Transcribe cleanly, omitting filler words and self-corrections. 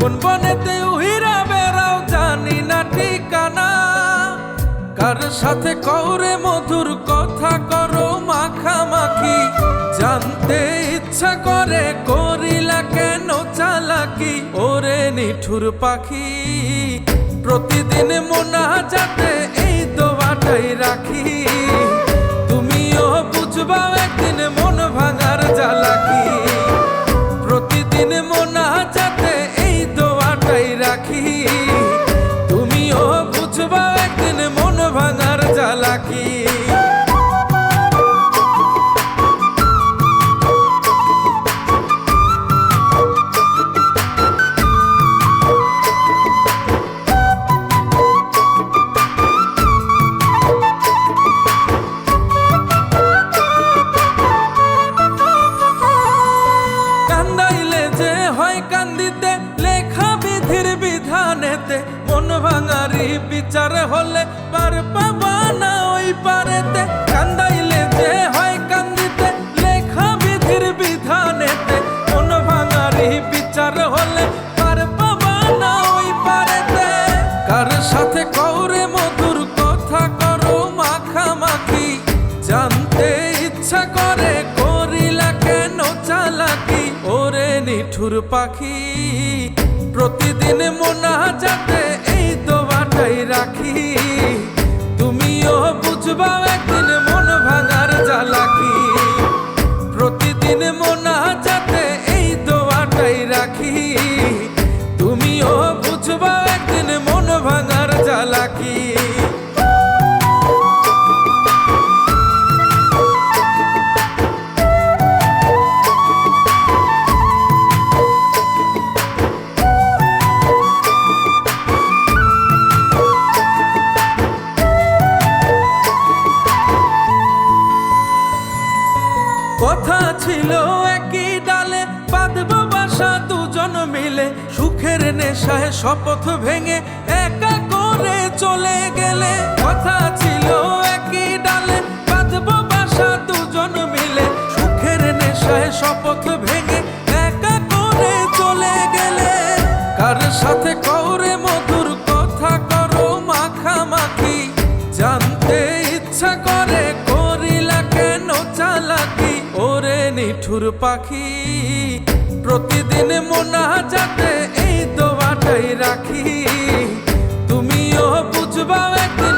কোন বনেতে উহিরা বেড়াও জানি না ঠিকানা। কার সাথে কওরে মধুর কথা করো মাখামাখি, জানতে ইচ্ছা করে করিলা কেন চালাকি। ওরে নিঠুর পাখি, প্রতিদিন মোনাজাতে এই দোয়াটাই রাখি, তুমিও বুঝবা একদিন মন ভাঙার জ্বালাকি। প্রতিদিন মোনাজাতে এই দোয়াটাই রাখি, তুমিও বুঝবা একদিন মন ভাঙার জ্বালাকি। কান্দিতে লেখা বিধির বিধানেতে, মন ভাঙারি বিচার হলে পার পাবা না ওই পারেতে। কান্দাইলে যে হয় কান্দিতে লেখা বিধির বিধানেতে, মন ভাঙারি বিচার হলে পার পাবা না ওই পারেতে। কার সাথে কওরে মধুর কথা করো মাখামাখি, জানতে ইচ্ছা করে করিলা কেন চালাকি। ওরে নিঠুর পাখি, প্রতিদিন মোনাজাতে এই দোয়াটাই রাখি, তুমিও বুঝবা একদিন মন ভাঙার জ্বালাকি। প্রতিদিন মোনাজাতে এই দোয়াটাই রাখি, তুমিও বুঝবা একদিন মন ভাঙার জ্বালাকি। কথা ছিল একই ডালে বাঁধব বাসা দুজন মিলে, সুখের নেশায় শপথ ভেঙে একা করে চলে গেলে। কথা ছিল একই ডালে বাঁধব বাসা দুজন মিলে, সুখের নেশায় শপথ ভেঙে একা করে চলে গেলে। কার সাথে কওরে মধুর কথা করো মাখামাখি, জানতে ইচ্ছা করে করিলা কেন চালাকি। ওরে নিঠুর পাখি, প্রতিদিন মোনাজাতে এই দোয়াটাই রাখি, তুমিও বুঝবা একদিন